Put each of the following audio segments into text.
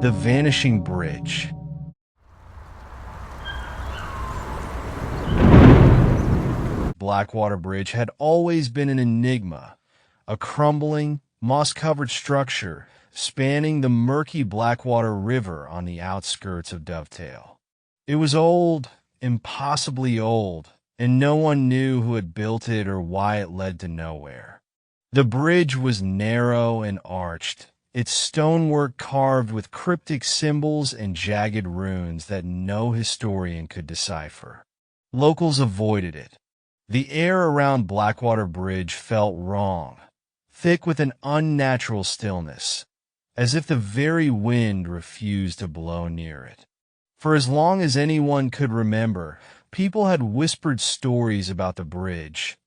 The Vanishing Bridge. Blackwater Bridge had always been an enigma, a crumbling, moss-covered structure spanning the murky Blackwater River on the outskirts of Dovetail. It was old, impossibly old, and no one knew who had built it or why it led to nowhere. The bridge was narrow and arched, its stonework carved with cryptic symbols and jagged runes that no historian could decipher. Locals avoided it. The air around Blackwater Bridge felt wrong, thick with an unnatural stillness, as if the very wind refused to blow near it. For as long as anyone could remember, people had whispered stories about the bridge,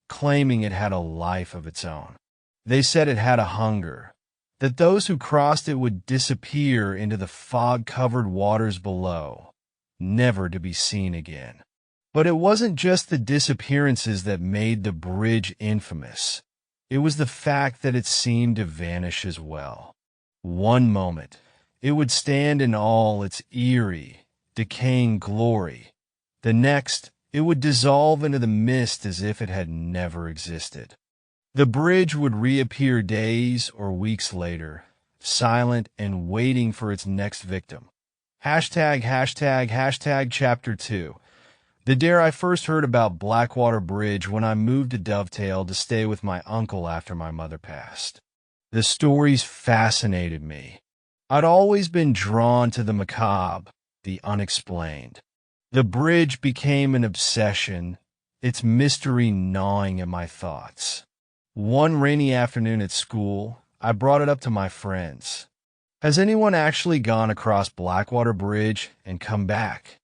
claiming it had a life of its own. They said it had a hunger, that those who crossed it would disappear into the fog-covered waters below, never to be seen again. But it wasn't just the disappearances that made the bridge infamous. It was the fact that it seemed to vanish as well. One moment, it would stand in all its eerie, decaying glory. The next, it would dissolve into the mist as if it had never existed. The bridge would reappear days or weeks later, silent and waiting for its next victim. ####, Chapter 2. The day I first heard about Blackwater Bridge when I moved to Dovetail to stay with my uncle after my mother passed. The stories fascinated me. I'd always been drawn to the macabre, the unexplained. The bridge became an obsession, its mystery gnawing at my thoughts. One rainy afternoon at school, I brought it up to my friends. Has anyone actually gone across Blackwater Bridge and come back?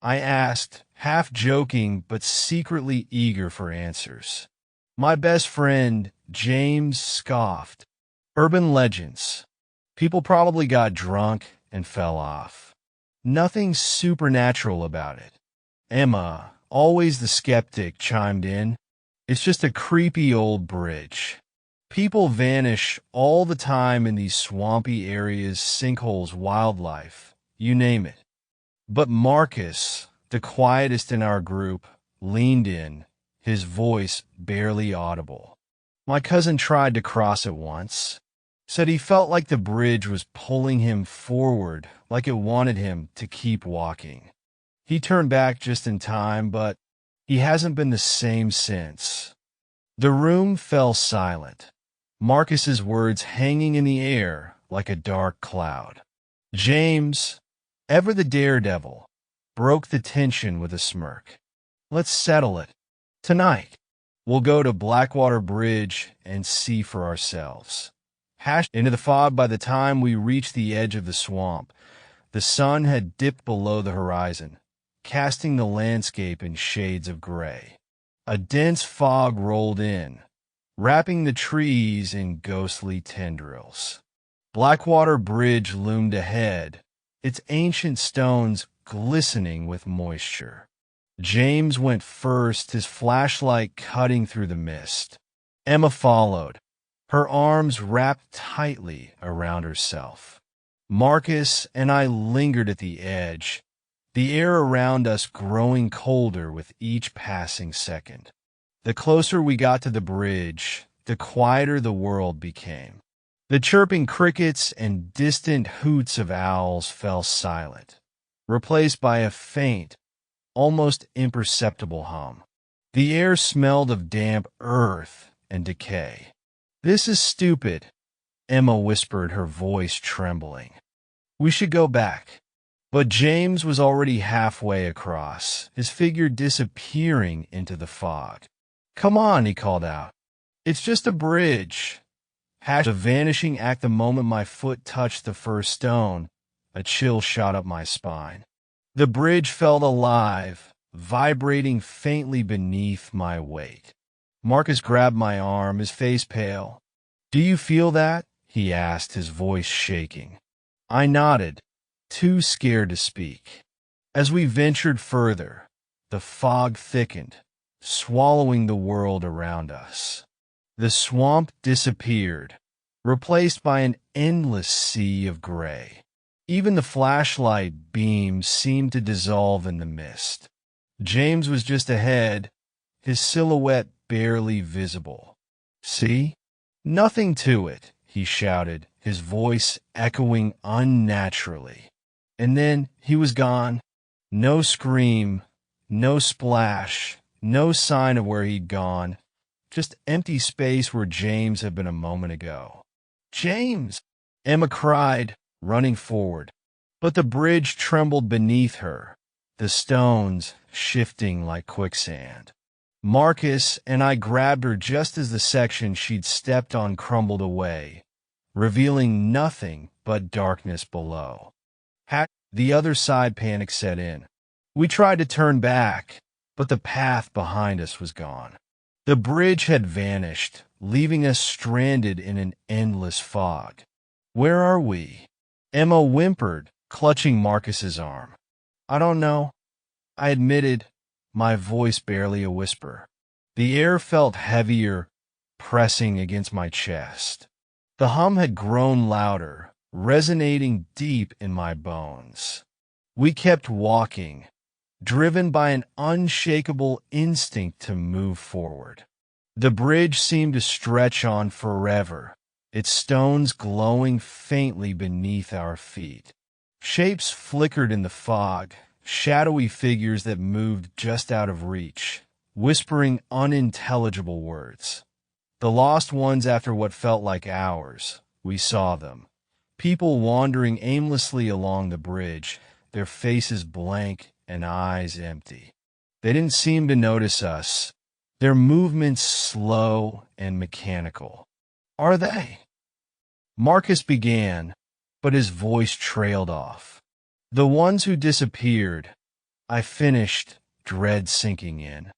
I asked, half joking but secretly eager for answers. My best friend, James, scoffed. Urban legends. People probably got drunk and fell off. Nothing supernatural about it. Emma, always the skeptic, chimed in. It's just a creepy old bridge. People vanish all the time in these swampy areas, sinkholes, wildlife, you name it. But Marcus, the quietest in our group, leaned in, his voice barely audible. My cousin tried to cross it once. Said he felt like the bridge was pulling him forward, like it wanted him to keep walking. He turned back just in time, but he hasn't been the same since. The room fell silent, Marcus's words hanging in the air like a dark cloud. James, ever the daredevil, broke the tension with a smirk. Let's settle it. Tonight, we'll go to Blackwater Bridge and see for ourselves. Into the fog. By the time we reached the edge of the swamp, the sun had dipped below the horizon, casting the landscape in shades of gray. A dense fog rolled in, wrapping the trees in ghostly tendrils. Blackwater Bridge loomed ahead, its ancient stones glistening with moisture. James went first, his flashlight cutting through the mist. Emma followed, her arms wrapped tightly around herself. Marcus and I lingered at the edge, the air around us growing colder with each passing second. The closer we got to the bridge, the quieter the world became. The chirping crickets and distant hoots of owls fell silent, replaced by a faint, almost imperceptible hum. The air smelled of damp earth and decay. "This is stupid," Emma whispered, her voice trembling. "We should go back." But James was already halfway across, his figure disappearing into the fog. "Come on," he called out. "It's just a bridge." The vanishing act. The moment my foot touched the first stone, a chill shot up my spine. The bridge felt alive, vibrating faintly beneath my weight. Marcus grabbed my arm, his face pale. "Do you feel that?" he asked, his voice shaking. I nodded, too scared to speak. As we ventured further, the fog thickened, swallowing the world around us. The swamp disappeared, replaced by an endless sea of gray. Even the flashlight beams seemed to dissolve in the mist. James was just ahead, his silhouette barely visible. "See? Nothing to it," he shouted, his voice echoing unnaturally. And then he was gone. No scream, no splash, no sign of where he'd gone. Just empty space where James had been a moment ago. "James!" Emma cried, running forward. But the bridge trembled beneath her, the stones shifting like quicksand. Marcus and I grabbed her just as the section she'd stepped on crumbled away, revealing nothing but darkness below. The other side panic set in. We tried to turn back, but the path behind us was gone. The bridge had vanished, leaving us stranded in an endless fog. "Where are we?" Emma whimpered, clutching Marcus's arm. "I don't know," I admitted, my voice barely a whisper. The air felt heavier, pressing against my chest. The hum had grown louder, resonating deep in my bones. We kept walking, driven by an unshakable instinct to move forward. The bridge seemed to stretch on forever, its stones glowing faintly beneath our feet. Shapes flickered in the fog, shadowy figures that moved just out of reach, whispering unintelligible words. The lost ones after what felt like hours, we saw them. People wandering aimlessly along the bridge, their faces blank and eyes empty. They didn't seem to notice us, their movements slow and mechanical. "Are they?" Marcus began, but his voice trailed off. "The ones who disappeared," I finished, dread sinking in.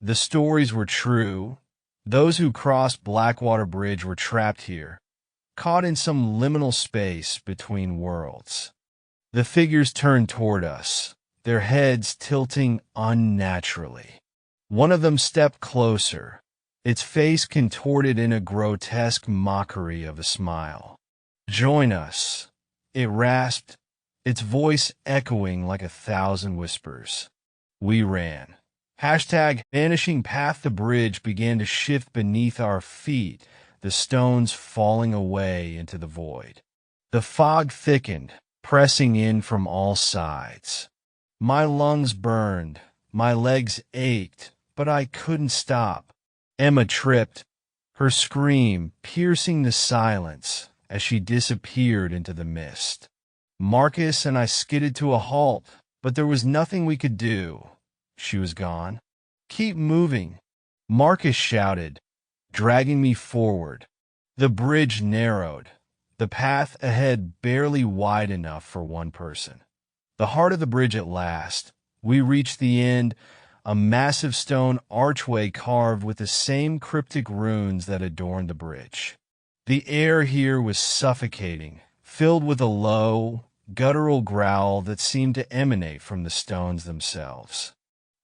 The stories were true. Those who crossed Blackwater Bridge were trapped here, caught in some liminal space between worlds. The figures turned toward us, their heads tilting unnaturally. One of them stepped closer, its face contorted in a grotesque mockery of a smile. "Join us," it rasped, its voice echoing like 1,000 whispers. We ran. Vanishing path the bridge began to shift beneath our feet, the stones falling away into the void. The fog thickened, pressing in from all sides. My lungs burned, my legs ached, but I couldn't stop. Emma tripped, her scream piercing the silence as she disappeared into the mist. Marcus and I skidded to a halt, but there was nothing we could do. She was gone. "Keep moving," Marcus shouted, dragging me forward. The bridge narrowed, the path ahead barely wide enough for one person. The heart of the bridge at last. We reached the end, a massive stone archway carved with the same cryptic runes that adorned the bridge. The air here was suffocating, filled with a low, guttural growl that seemed to emanate from the stones themselves.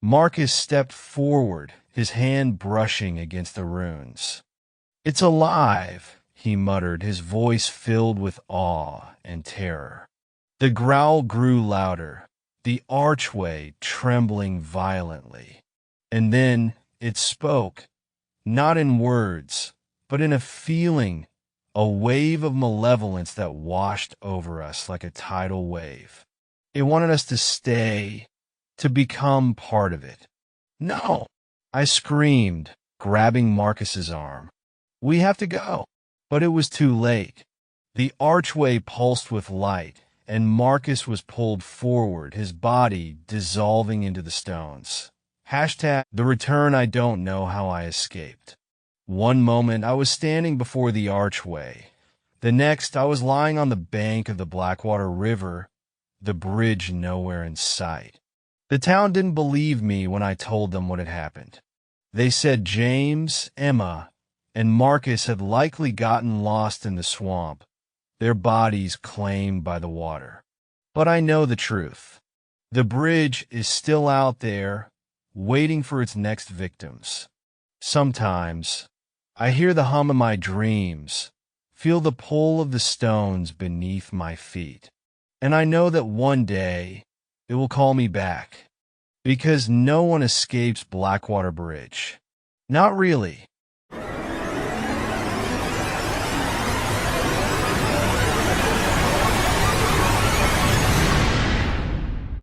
Marcus stepped forward, his hand brushing against the runes. "It's alive," he muttered, his voice filled with awe and terror. The growl grew louder, the archway trembling violently. And then it spoke, not in words, but in a feeling, a wave of malevolence that washed over us like a tidal wave. It wanted us to stay, to become part of it. "No!" I screamed, grabbing Marcus's arm. "We have to go." But it was too late. The archway pulsed with light, and Marcus was pulled forward, his body dissolving into the stones. The return. I don't know how I escaped. One moment I was standing before the archway. The next I was lying on the bank of the Blackwater River, the bridge nowhere in sight. The town didn't believe me when I told them what had happened. They said James, Emma, and Marcus had likely gotten lost in the swamp, their bodies claimed by the water. But I know the truth. The bridge is still out there, waiting for its next victims. Sometimes I hear the hum of my dreams, feel the pull of the stones beneath my feet. and I know that one day it will call me back, because no one escapes Blackwater Bridge. Not really.